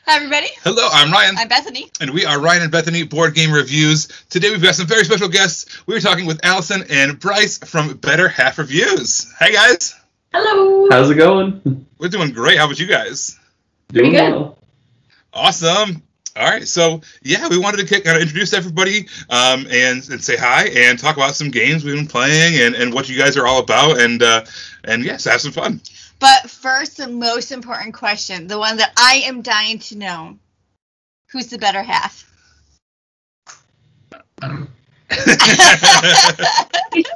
Hi, everybody. Hello, I'm Ryan. I'm Bethany. And we are Ryan and Bethany Board Game Reviews. Today we've got some very special guests. We're talking with Allison and Bryce from Better Half Reviews. Hey, guys. Hello. How's it going? We're doing great. How about you guys? Doing good. well. Awesome. All right, so yeah, we wanted to kind of introduce everybody and say hi and talk about some games we've been playing and what you guys are all about and yes, have some fun. But first, the most important question, the one that I am dying to know. Who's the better half? We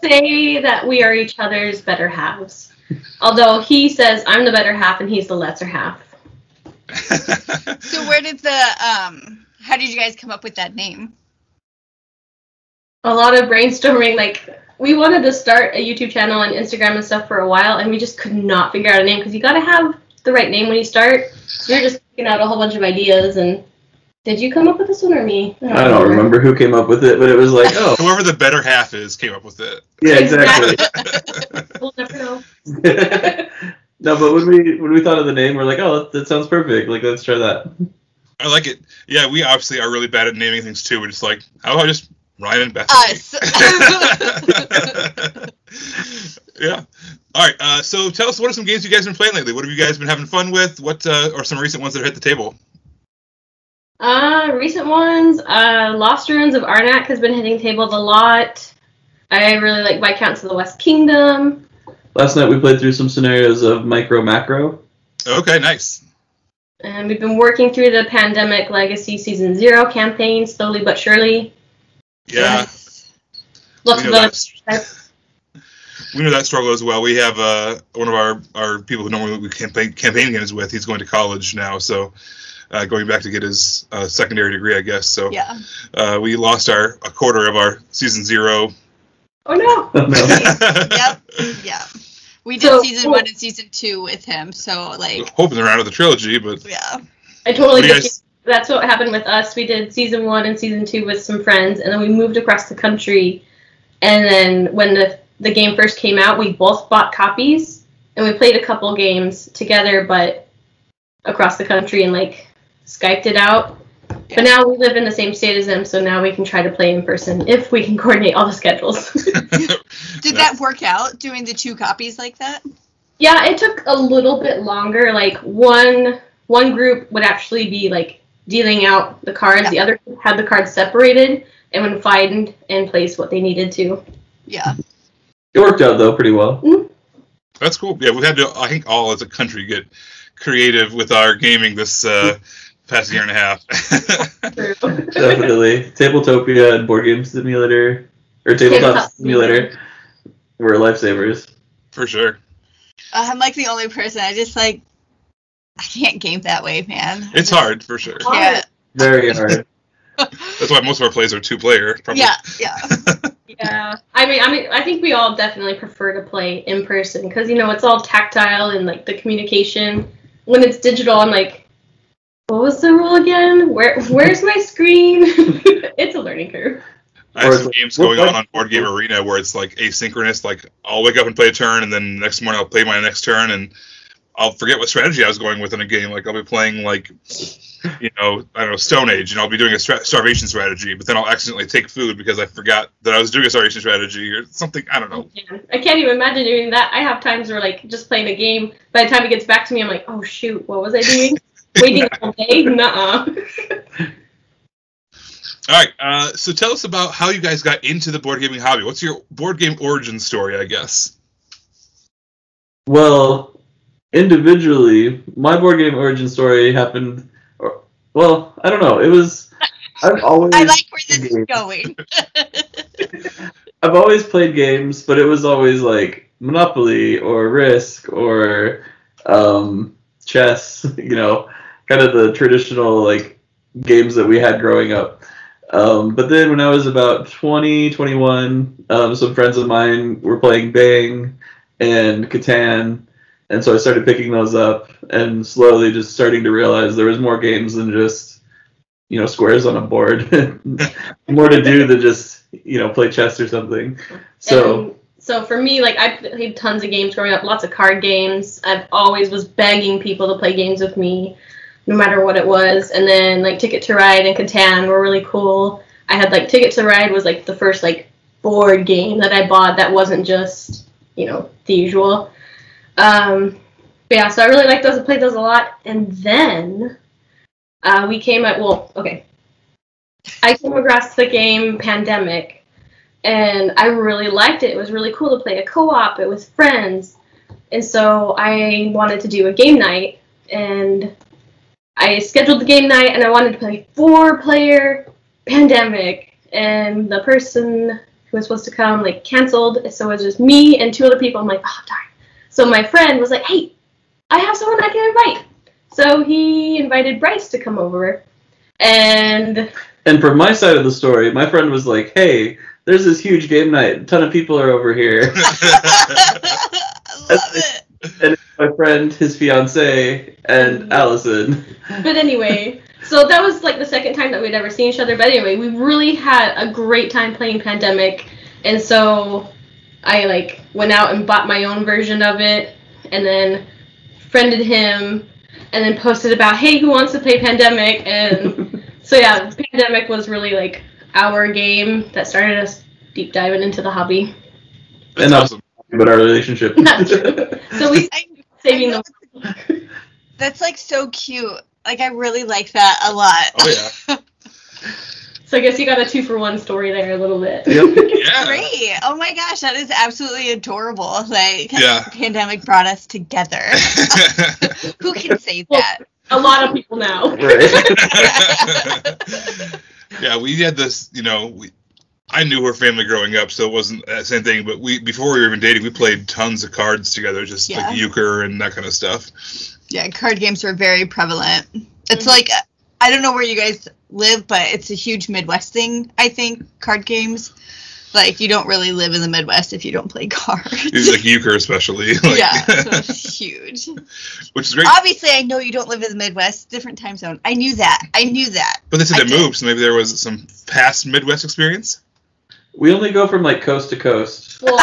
say that we are each other's better halves. Although he says I'm the better half and he's the lesser half. So where did how did you guys come up with that name? A lot of brainstorming. We wanted to start a YouTube channel and Instagram and stuff for a while, and we just could not figure out a name because you got to have the right name when you start. So we were just picking out a whole bunch of ideas. And did you come up with this one or me? I don't remember who came up with it, but it was like, oh. Whoever the better half is came up with it. Yeah, exactly. We'll never know. No, but when we thought of the name, we're like, oh, that sounds perfect. Let's try that. I like it. Yeah, we obviously are really bad at naming things too. We're just like, how about just Ryan and Bethany? Us. Yeah. All right. So tell us, what are some games you guys have been playing lately? What have you guys been having fun with? What are some recent ones that have hit the table? Recent ones. Lost Ruins of Arnak has been hitting tables a lot. I really like Viscounts of the West Kingdom. Last night we played through some scenarios of Micro Macro. Okay, nice. And we've been working through the Pandemic Legacy Season 0 campaign, slowly but surely. Yeah. Lots of other. We know that struggle as well. We have one of our people who normally we campaign games with. He's going to college now, so going back to get his secondary degree, I guess. So Yeah. We lost a quarter of our Season 0. Oh no! Oh, no. Yep. Yeah. We did Season 1 and Season 2 with him, so Hoping they're out of the trilogy, but yeah. I totally What do you get you. That's what happened with us. We did Season 1 and Season 2 with some friends, and then we moved across the country. And then when the game first came out, we both bought copies, and we played a couple games together, but across the country and Skyped it out. Yeah. But now we live in the same state as them, so now we can try to play in person if we can coordinate all the schedules. Did that work out, doing the 2 copies like that? Yeah, it took a little bit longer. One group would actually be dealing out the cards. Yeah. The other group had the cards separated and would find and place what they needed to. Yeah. It worked out, though, pretty well. that's cool. Yeah, we had to, I think, all as a country get creative with our gaming this past year and a half. Definitely. Tabletopia and Board Game Simulator, or Tabletop Simulator, were lifesavers. For sure. I'm the only person. I can't game that way, man. It's hard, for sure. Yeah. Very hard. That's why most of our plays are 2-player. Probably. Yeah. Yeah. I mean, I think we all definitely prefer to play in person because, it's all tactile and, the communication. When it's digital, I'm like, what was the rule again? Where's my screen? It's a learning curve. I have some games going on Board Game Arena where it's asynchronous. I'll wake up and play a turn, and then next morning I'll play my next turn, and I'll forget what strategy I was going with in a game. I'll be playing I don't know, Stone Age, and I'll be doing a starvation strategy, but then I'll accidentally take food because I forgot that I was doing a starvation strategy or something. I don't know. I can't even imagine doing that. I have times where just playing a game, by the time it gets back to me, I'm like, oh shoot, what was I doing? Waiting all day? Nuh-uh. All right, so tell us about how you guys got into the board gaming hobby. What's your board game origin story, I guess? Well, individually, my board game origin story happened. I don't know. It was. I've always. I like where this is going. I've always played games, but it was always Monopoly or Risk or chess. Kind of the traditional games that we had growing up. But then when I was about 20, 21, some friends of mine were playing Bang and Catan, and so I started picking those up and slowly just starting to realize there was more games than just, squares on a board. More to do than just, play chess or something. So for me, I played tons of games growing up, lots of card games. I've always was begging people to play games with me. no matter what it was. And then like Ticket to Ride and Catan were really cool. I had like Ticket to Ride was like the first like board game that I bought that wasn't just, the usual. But yeah, so I really liked those. I played those a lot. And then I came across the game Pandemic, and I really liked it. It was really cool to play a co-op. It was friends. And so I wanted to do a game night, and I scheduled the game night, and I wanted to play 4-player Pandemic, and the person who was supposed to come, like, canceled, so it was just me and 2 other people. I'm like, oh, darn. So my friend was like, hey, I have someone I can invite. So he invited Bryce to come over, and from my side of the story, my friend was like, hey, there's this huge game night. A ton of people are over here. I love it. And my friend, his fiance, and Allison. But anyway, so that was like the second time that we'd ever seen each other. But anyway, we really had a great time playing Pandemic. And so I like went out and bought my own version of it, and then friended him, and then posted about, hey, who wants to play Pandemic? And so yeah, Pandemic was really like our game that started us deep diving into the hobby. That's awesome. But our relationship. Not true. So we saving them. That's like so cute. Like, I really like that a lot. Oh yeah. So I guess you got a 2-for-1 story there a little bit. Yep. Yeah. Great. Oh my gosh, that is absolutely adorable. Like, Yeah. Pandemic brought us together. Who can say that? A lot of people now. Right. Yeah, we had this, I knew her family growing up, so it wasn't that same thing, but before we were even dating, we played tons of cards together, just like euchre and that kind of stuff. Yeah, card games were very prevalent. It's like, I don't know where you guys live, but it's a huge Midwest thing, I think, card games. Like, you don't really live in the Midwest if you don't play cards. Like euchre especially. Yeah, so it's huge. Which is great. Obviously, I know you don't live in the Midwest, different time zone. I knew that. But they said it moved, so maybe there was some past Midwest experience? We only go from like coast to coast. Well,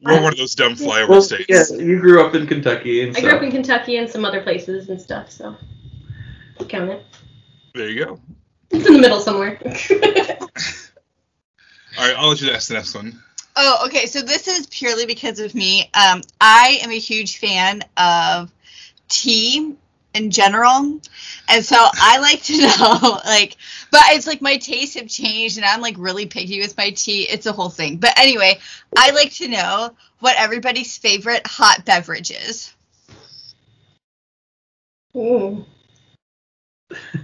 We're one of those dumb flyover states. Yeah, you grew up in Kentucky and I grew up in Kentucky and some other places and stuff, so count it. There you go. It's in the middle somewhere. All right, I'll let you ask the next one. Oh, okay. So this is purely because of me. I am a huge fan of tea in general, and so I like to know, like, but it's like my tastes have changed, and I'm like really picky with my tea. It's a whole thing. But anyway, I like to know what everybody's favorite hot beverage is. Ooh.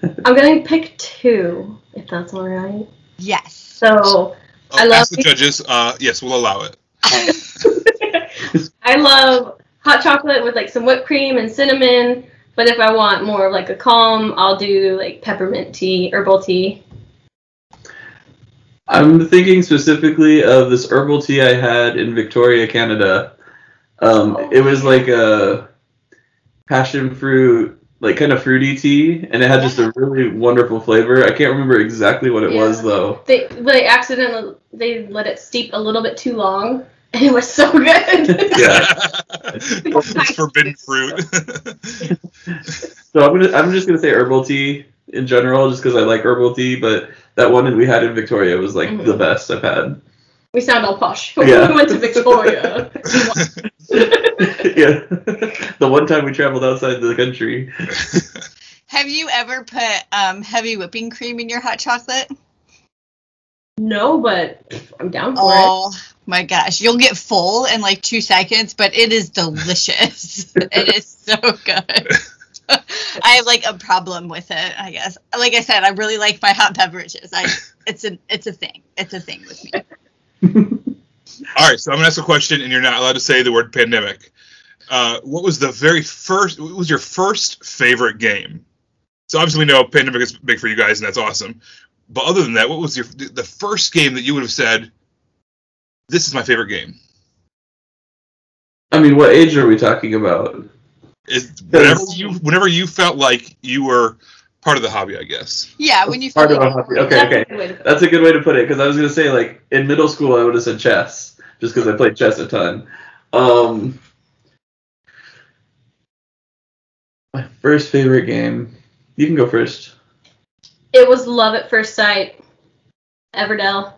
I'm gonna pick 2, if that's all right. Yes. So I love. Ask the judges. Yes, we'll allow it. I love hot chocolate with like some whipped cream and cinnamon. But if I want more of like a calm, I'll do like peppermint tea, herbal tea. I'm thinking specifically of this herbal tea I had in Victoria, Canada. It was like a passion fruit, like kind of fruity tea, and it had just a really wonderful flavor. I can't remember exactly what it was though. They let it steep a little bit too long, and it was so good. Yeah. It's forbidden fruit. So I'm just gonna say herbal tea in general, just because I like herbal tea. But that one that we had in Victoria was like the best I've had. We sound all posh. Yeah. We went to Victoria. Yeah. The one time we traveled outside the country. Have you ever put heavy whipping cream in your hot chocolate? No, but I'm down for it. Oh my gosh, you'll get full in like 2 seconds, but it is delicious. It is so good. I have like a problem with it, I guess. Like I said, I really like my hot beverages. It's a thing. It's a thing with me. All right, so I'm gonna ask a question, and you're not allowed to say the word pandemic. What was your first favorite game? So obviously we know Pandemic is big for you guys, and that's awesome. But other than that, what was the first game that you would have said, this is my favorite game? I mean, what age are we talking about? Whenever you felt like you were part of the hobby, I guess. Yeah, when you part feel of a hobby. Okay. That's a good way to put it, because I was going to say, like, in middle school, I would have said chess, just because I played chess a ton. My first favorite game. You can go first. It was Love at First Sight, Everdell.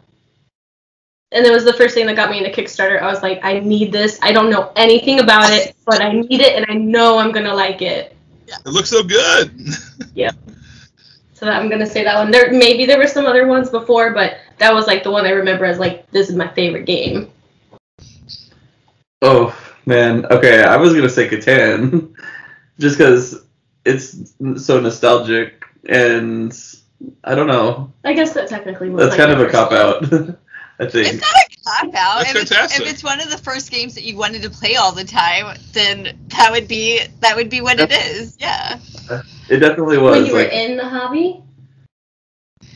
And it was the first thing that got me into Kickstarter. I was like, I need this. I don't know anything about it, but I need it, and I know I'm going to like it. It looks so good. Yeah. So I'm going to say that one. Maybe there were some other ones before, but that was like the one I remember as like, this is my favorite game. Oh, man. Okay, I was going to say Catan. Just because it's so nostalgic, and I don't know. I guess that technically was That's kind of a cop-out. I think. It's not a cop-out. That's fantastic. If it's one of the first games that you wanted to play all the time, then that would be what it is. Yeah. It definitely was. When you were in the hobby?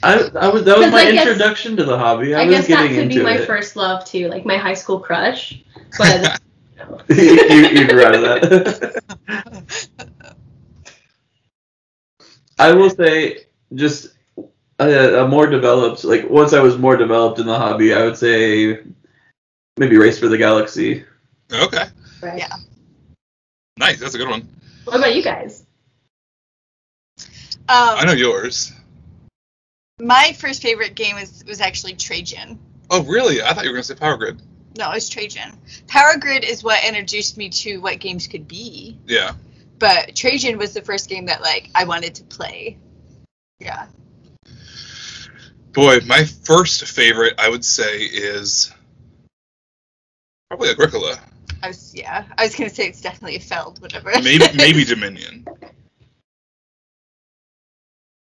That was my introduction to the hobby. I guess that could be my first love too, like my high school crush. But you grew out of that. I will say, just a more developed, like once I was more developed in the hobby, I would say maybe Race for the Galaxy. Okay. right. Yeah. Nice. That's a good one. What about you guys? I know yours. My first favorite game was actually Trajan. Oh, really? I thought you were going to say Power Grid. No, it's Trajan. Power Grid is what introduced me to what games could be. Yeah. But Trajan was the first game that like I wanted to play. Yeah. Boy, my first favorite, I would say, is probably Agricola. I was gonna say it's definitely a Feld, whatever. Maybe Dominion.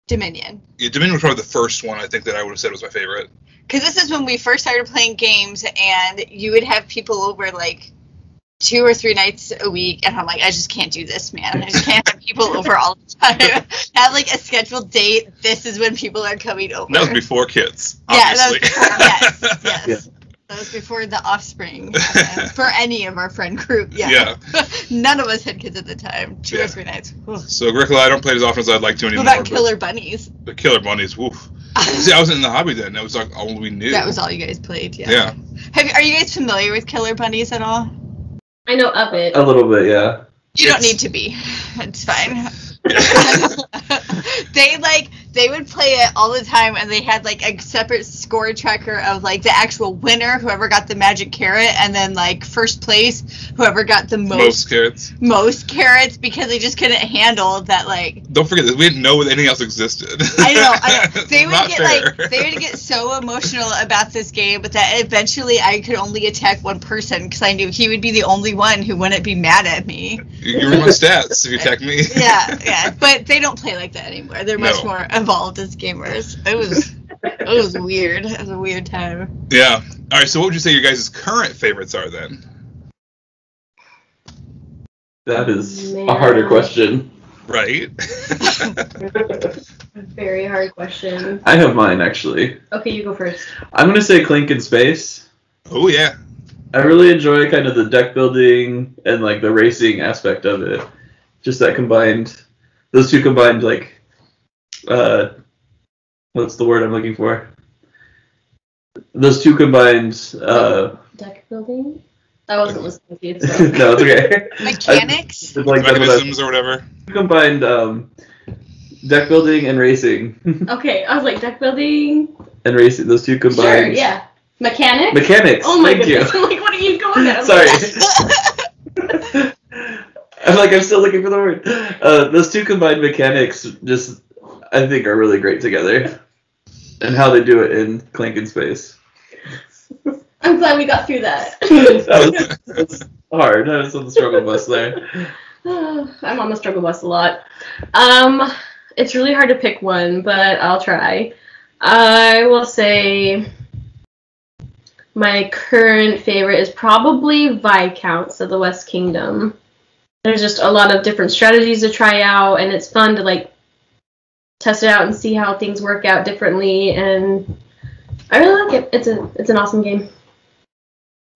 Dominion. Yeah, Dominion was probably the first one I think that I would have said was my favorite. Because this is when we first started playing games, and you would have people over like 2 or 3 nights a week, and I'm like, I just can't do this, man. I just can't have people over all the time. Have like a scheduled date. This is when people are coming over. That was before kids, Yeah, obviously. that was before, yes. Yeah. That was before the offspring for any of our friend group. Yeah. Yeah. None of us had kids at the time. 2 Yeah. or 3 nights. Ugh. So Agricola, I don't play it as often as I'd like to What anymore. about Killer Bunnies? The Killer Bunnies, woof. See, I wasn't in the hobby then. That was like all we knew. That was all you guys played. Yeah. Yeah. Are you guys familiar with Killer Bunnies at all? I know of it. A little bit, yeah. You don't need to be. It's fine. They would play it all the time, and they had like a separate score tracker of like the actual winner, whoever got the magic carrot, and then like first place, whoever got the most carrots, because they just couldn't handle that. Like, don't forget this, we didn't know that anything else existed. I know. They would Not fair. they would get so emotional about this game, but that eventually I could only attack one person because I knew he would be the only one who wouldn't be mad at me. You remember my stats if you attack me. Yeah. But they don't play like that anymore. They're much more evolved as gamers. It was weird. It was a weird time. Yeah. All right. So, what would you say your guys' current favorites are then? That is a harder question. Right. Very hard question. I have mine, actually. Okay, you go first. I'm going to say Clink in Space. Oh yeah. I really enjoy kind of the deck building and like the racing aspect of it. Just that those two combined, like, what's the word I'm looking for? Those two combined, deck building? I wasn't listening to you. So. No, it's okay. Mechanics? It's like Mechanisms or whatever. Combined deck building and racing. Okay, I was like, deck building? And racing, those two combined. Sure, yeah. Mechanics? Mechanics. Oh my Thank goodness. you. I'm like, what are you going at? Sorry. I'm still looking for the word. Those two combined mechanics just, I think, are really great together. And how they do it in Clink in Space. I'm glad we got through that. That's hard. I was on the struggle bus there. I'm on the struggle bus a lot. It's really hard to pick one, but I'll try. I will say my current favorite is probably Viscounts of the West Kingdom. There's just a lot of different strategies to try out, and it's fun to like test it out and see how things work out differently, and I really like it. It's an awesome game.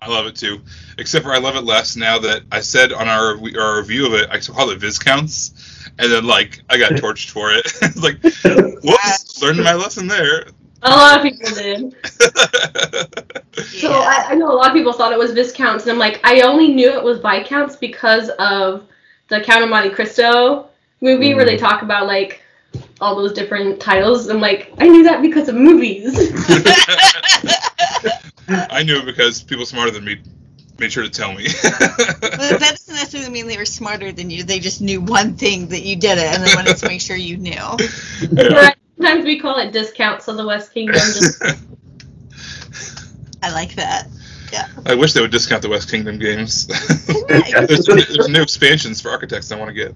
I love it too. Except for I love it less now that I said on our review of it, I call it Viscounts, and then like I got torched for it. It's like, whoops, learned my lesson there. A lot of people did. So I know a lot of people thought it was Viscounts, and I'm like, I only knew it was Viscounts because of the Count of Monte Cristo movie where they talk about like all those different titles. I'm like, I knew that because of movies. I knew it because people smarter than me made sure to tell me. Well, that doesn't necessarily mean they were smarter than you. They just knew one thing that you did it, and they wanted to make sure you knew. Yeah. Sometimes we call it discounts of the West Kingdom. I like that. Yeah. I wish they would discount the West Kingdom games. There's new expansions for Architects I want to get.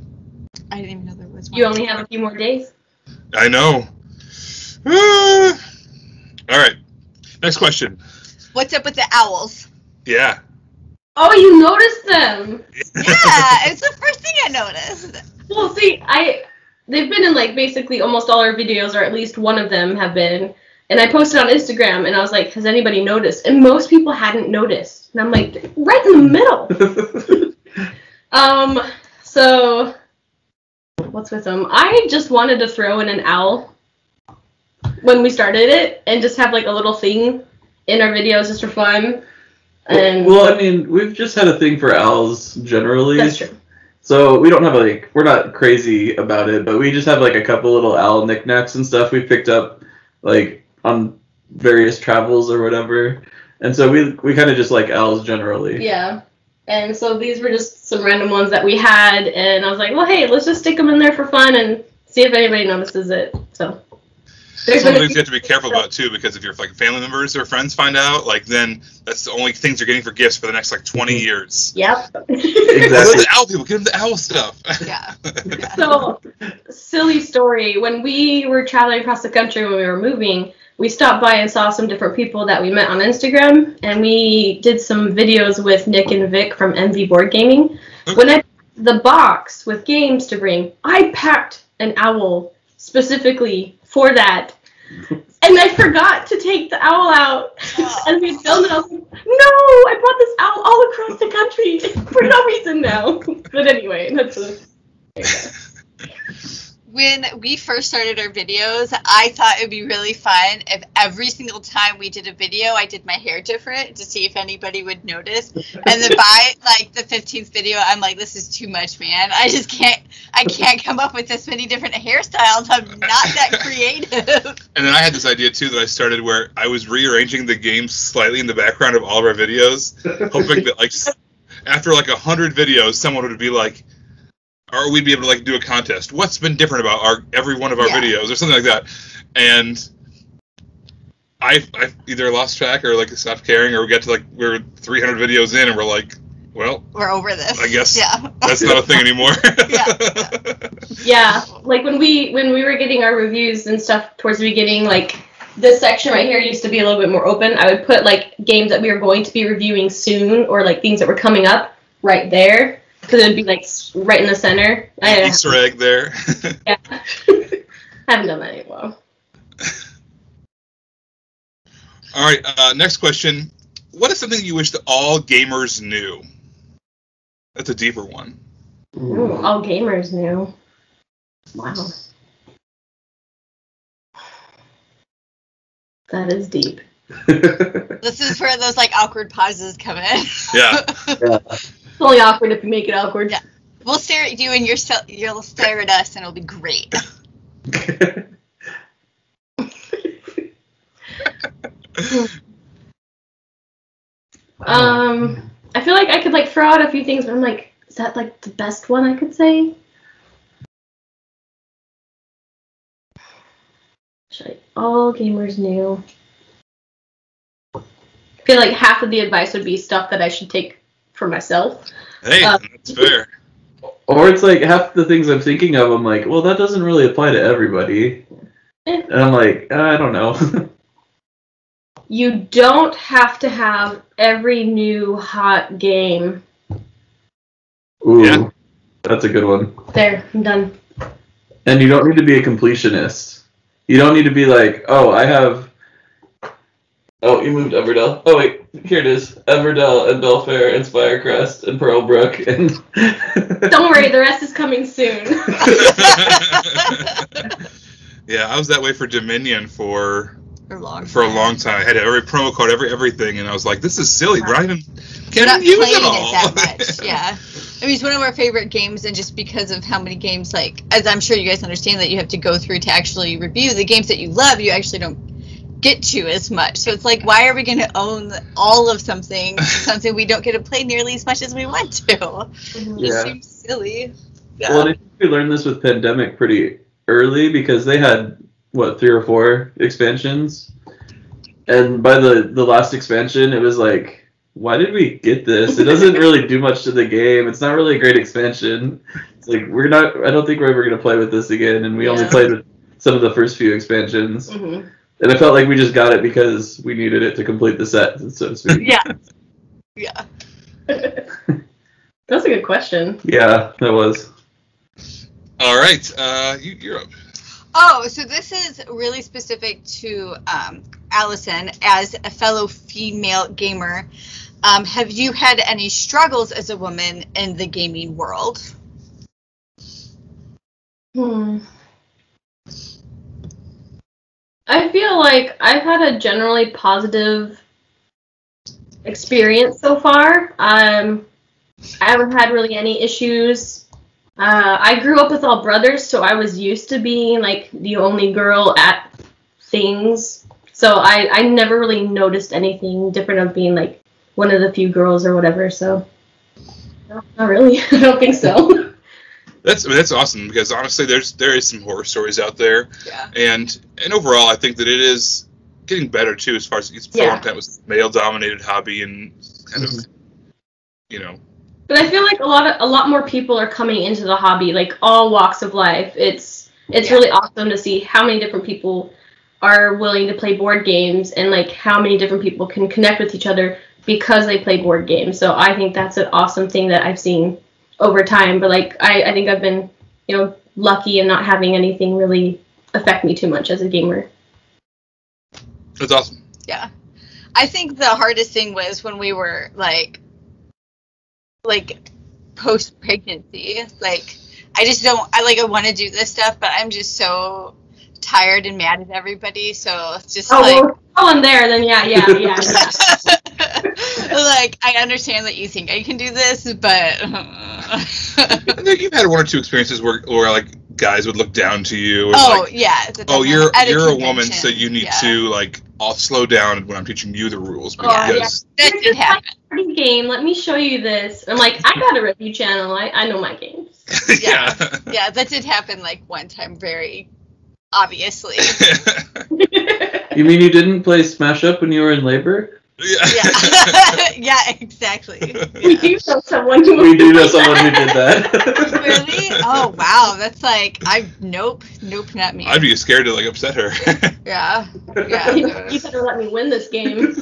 I didn't even know there was one. You only have a few more days. I know. All right. Next question. What's up with the owls? Yeah. Oh, you noticed them. Yeah, it's the first thing I noticed. Well, see, they've been in like basically almost all our videos, or at least one of them have been. And I posted on Instagram, and I was like, has anybody noticed? And most people hadn't noticed. And I'm like, right in the middle. So what's with them? I just wanted to throw in an owl when we started it, and just have like a little thing in our videos just for fun. And well, I mean, we've just had a thing for owls generally. that's true. So we don't have we're not crazy about it, but we just have like a couple little owl knickknacks and stuff we picked up like on various travels or whatever. And so we kind of just like owls generally. Yeah. And so these were just some random ones that we had, and I was like, well, hey, let's just stick them in there for fun and see if anybody notices it. So That's one of the things you have to be careful about too, because if your like family members or friends find out, like then that's the only things you're getting for gifts for the next like 20 years. Yep. Exactly. The owl people, give them the owl stuff. Yeah. So, silly story. When we were traveling across the country when we were moving, we stopped by and saw some different people that we met on Instagram, and we did some videos with Nick and Vic from MV Board Gaming. Okay. When I the box with games to bring, I packed an owl specifically for that. And I forgot to take the owl out. And we filmed it. I was like, no, I brought this owl all across the country for no reason now. But anyway, When we first started our videos, I thought it would be really fun if every single time we did a video, I did my hair different to see if anybody would notice. And then by like the 15th video, I'm like, this is too much, man. I can't come up with this many different hairstyles. I'm not that creative. And then I had this idea too that I started where I was rearranging the games slightly in the background of all of our videos, hoping that like after like 100 videos, someone would be like, or we'd be able to like do a contest. What's been different about every one of our videos or something like that? And I either lost track or like stopped caring, or we got to like we were 300 videos in and we're like, well, we're over this. I guess that's not a thing anymore. Yeah, like when we were getting our reviews and stuff towards the beginning, like this section right here used to be a little bit more open. I would put like games that we were going to be reviewing soon, or like things that were coming up right there. Because it would be like right in the center. Easter egg there. Yeah. I haven't done that in a while. All right, next question. What is something you wish that all gamers knew? That's a deeper one. Ooh, all gamers knew. Wow. That is deep. This is where those like awkward pauses come in. Yeah. It's only awkward if you make it awkward. Yeah. We'll stare at you and you'll stare at us and it'll be great. I feel like I could like throw out a few things, but I'm like, is that like the best one I could say? All gamers knew. I feel like half of the advice would be stuff that I should take for myself. Hey, that's fair. Or it's like half the things I'm thinking of, I'm like, well, that doesn't really apply to everybody. And I'm like, I don't know. You don't have to have every new hot game. Ooh, Yeah. That's a good one. There, I'm done. And you don't need to be a completionist. You don't need to be like, oh, you moved Everdell. Oh, wait, here it is. Everdell and Belfair and Spirecrest and Pearlbrook. And Don't worry, the rest is coming soon. Yeah, I was that way for Dominion for For a long time. I had every promo code, everything, and I was like, this is silly. We're not even You're not can't even use playing it all. it that much, yeah. I mean, it's one of our favorite games, and just because of how many games, like, as I'm sure you guys understand, that you have to go through to actually review the games that you love, you actually don't get to as much. So it's like, why are we going to own all of something we don't get to play nearly as much as we want to? It seems silly. Yeah. Well, I think we learned this with Pandemic pretty early because they had, 3 or 4 expansions? And by the last expansion, it was like, why did we get this? It doesn't really do much to the game. It's not really a great expansion. It's like, I don't think we're ever going to play with this again. And we only played with some of the first few expansions. Mm-hmm. And I felt like we just got it because we needed it to complete the set, so to speak. Yeah. That's a good question. Yeah, that was. All right, you're up. Oh, so this is really specific to Allison as a fellow female gamer. Have you had any struggles as a woman in the gaming world? I feel like I've had a generally positive experience so far. I haven't had really any issues. I grew up with all brothers, so I was used to being like the only girl at things. So I never really noticed anything different of being like one of the few girls or whatever. So no, not really. I don't think so. That's awesome because honestly, there is some horror stories out there, and overall, I think that it is getting better too. As far as for a long time, it was a male-dominated hobby and kind of, But I feel like a lot more people are coming into the hobby, like all walks of life. It's really awesome to see how many different people are willing to play board games and like how many different people can connect with each other because they play board games. So I think that's an awesome thing that I've seen over time. But like I think I've been, lucky in not having anything really affect me too much as a gamer. That's awesome. Yeah. I think the hardest thing was when we were like post-pregnancy. Like, I want to do this stuff, but I'm just so tired and mad at everybody, so it's just well, in there, then yeah. Like, I understand that you think I can do this, but I think you've had one or two experiences where like guys would look down to you. And you're a woman, so you need to like. I'll slow down when I'm teaching you the rules because that did happen. Party game. Let me show you this. I'm like, I got a review channel. I know my games. Yeah, that did happen like one time, very obviously. You mean you didn't play Smash Up when you were in labor? Yeah, exactly. Yeah. We do know someone who did that. Really? Oh wow, that's like nope, not me. I'd be scared to like upset her. Yeah. You better let me win this game.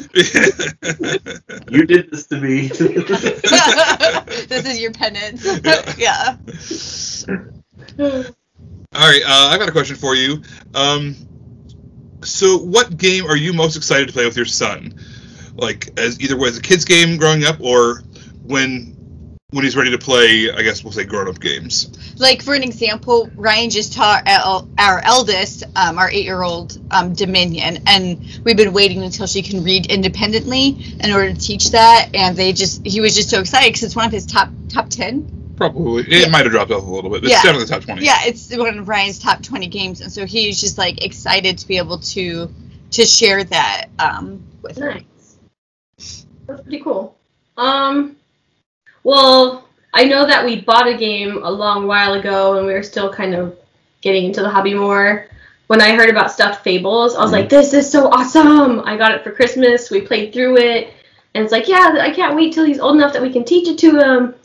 You did this to me. This is your penance. Yeah. All right, I've got a question for you. So, what game are you most excited to play with your son? Like, as a kid's game growing up, or when he's ready to play, I guess we'll say grown-up games. Like, for an example, Ryan just taught our eldest, our 8-year-old, Dominion, and we've been waiting until she can read independently in order to teach that, and he was just so excited because it's one of his top 10. Probably. It might have dropped off a little bit. It's definitely top 20. Yeah, it's one of Ryan's top 20 games, and so he's just, like, excited to be able to share that with her. Nice. That's pretty cool. Well, I know that we bought a game a long while ago, and we were still kind of getting into the hobby more. When I heard about Stuffed Fables, I was like, this is so awesome! I got it for Christmas, we played through it, and it's like, I can't wait till he's old enough that we can teach it to him.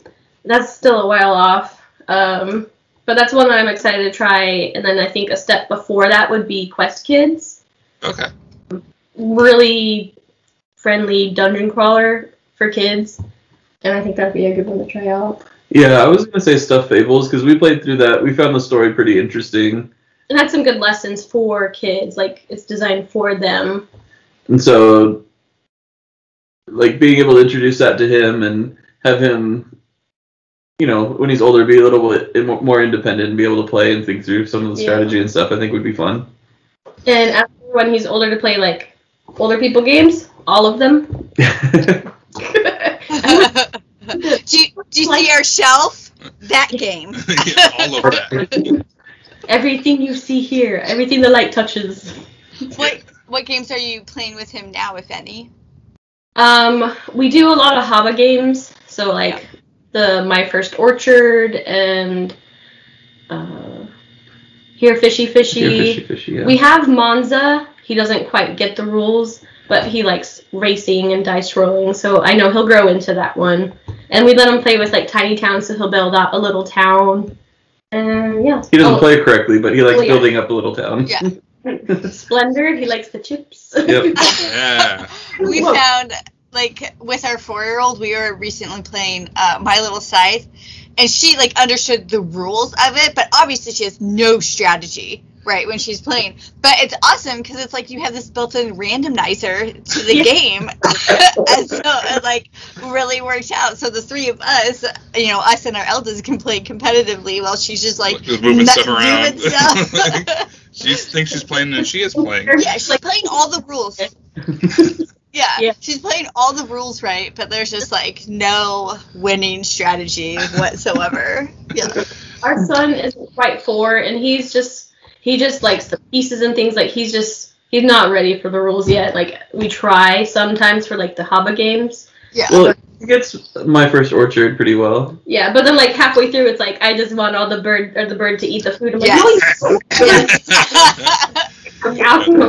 That's still a while off. But that's one that I'm excited to try, and then I think a step before that would be Quest Kids. Okay. Really friendly dungeon crawler for kids, and I think that'd be a good one to try out. Yeah, I was going to say Stuffed Fables, because we played through that. We found the story pretty interesting. It had some good lessons for kids, like, it's designed for them. And so, like, being able to introduce that to him and have him, when he's older, be a little bit more independent and be able to play and think through some of the strategy and stuff, I think would be fun. And after when he's older to play, like, older people games, all of them. Do you see our shelf? That game. Yeah, all over that. Everything you see here, everything the light touches. What games are you playing with him now, if any? We do a lot of Haba games, so like the My First Orchard and Here Fishy Fishy. Yeah. We have Monza. He doesn't quite get the rules, but he likes racing and dice rolling, so I know he'll grow into that one. And we let him play with like Tiny Town, so he'll build out a little town. And yeah. He doesn't play correctly, but he likes building up a little town. Yeah. Splendor, he likes the chips. Yep. Yeah. We found, like, with our 4-year-old, we were recently playing My Little Scythe, and she, like, understood the rules of it, but obviously she has no strategy, right, when she's playing. But it's awesome, because it's like you have this built-in randomizer to the game, and so it, like, really works out. So the three of us, us and our eldest can play competitively while she's just, like, just moving stuff around. Doing stuff. She thinks she's playing and she is playing. Yeah, she's playing all the rules. Yeah, she's playing all the rules right, but there's just like no winning strategy whatsoever. Yeah. Our son isn't quite 4, and he just likes the pieces and things. Like he's not ready for the rules yet. Like we try sometimes for like the Haba games. Yeah. Well, he gets My First Orchard pretty well. Yeah, but then like halfway through, it's like I just want all the bird to eat the food. I'm like, no,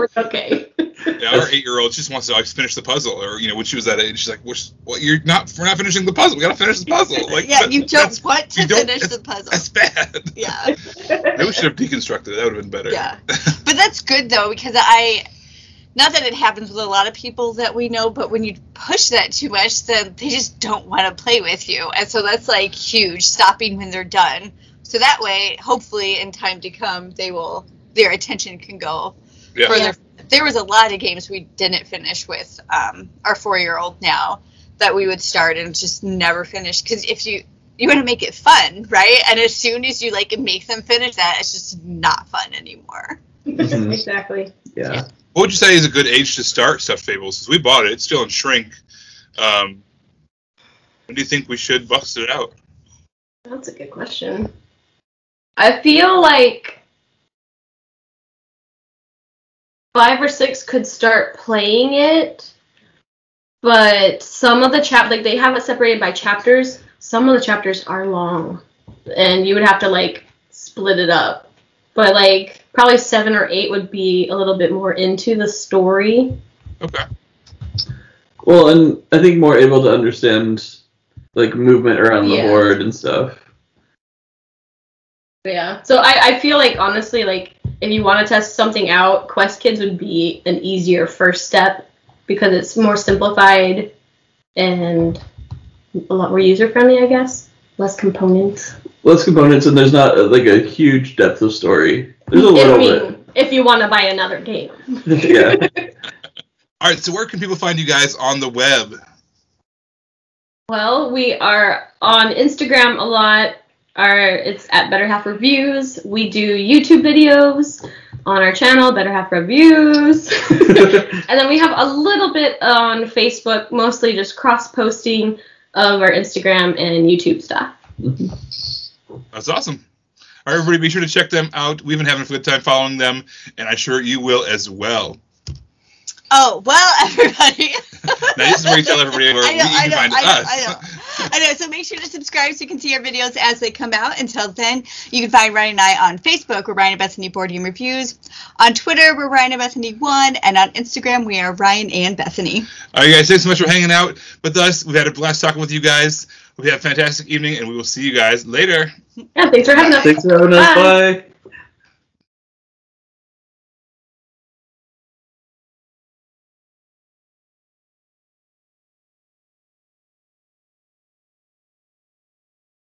it's okay. Yeah, our 8-year-old just wants to like finish the puzzle, or when she was that age, she's like, "We're not finishing the puzzle. We gotta finish the puzzle." Like, yeah, you don't want to finish the puzzle. That's bad. Yeah. Maybe we should have deconstructed it. That would have been better. Yeah, but that's good though, because not that it happens with a lot of people that we know, but when you push that too much, then they just don't want to play with you, and so that's like huge, stopping when they're done. So that way, hopefully, in time to come, their attention can go further. Yeah. There was a lot of games we didn't finish with our 4-year-old now that we would start and just never finish, because if you want to make it fun, right? And as soon as you like make them finish that, it's just not fun anymore. Mm-hmm. Exactly. Yeah. What would you say is a good age to start Stuffed Fables? Since we bought it, it's still in shrink. When do you think we should bust it out? That's a good question. I feel like 5 or 6 could start playing it, but some of the they have it separated by chapters. Some of the chapters are long, and you would have to like split it up. But like probably 7 or 8 would be a little bit more into the story. Okay. Well, and I think more able to understand like movement around the board and stuff. Yeah. So I feel like honestly, like if you want to test something out, Quest Kids would be an easier first step because it's more simplified and a lot more user friendly, I guess. Less components. And there's not like a huge depth of story. There's a little bit. If you want to buy another game. Yeah. All right. So where can people find you guys on the web? Well, we are on Instagram a lot. It's at Better Half Reviews. We do YouTube videos on our channel, Better Half Reviews. And then we have a little bit on Facebook, mostly just cross-posting of our Instagram and YouTube stuff. That's awesome. All right, everybody, be sure to check them out. We've been having a good time following them, and I'm sure you will as well. Oh, well, everybody. Now, this is where you tell everybody where you can find us. I know. So make sure to subscribe so you can see our videos as they come out. Until then, you can find Ryan and I on Facebook. We're Ryan and Bethany Board Game Reviews. On Twitter, we're Ryan and Bethany 1. And on Instagram, we are Ryan and Bethany. All right, guys. Thanks so much for hanging out with us. We've had a blast talking with you guys. Hope you have a fantastic evening, and we will see you guys later. Yeah, thanks for having us. Thanks for having us. Bye.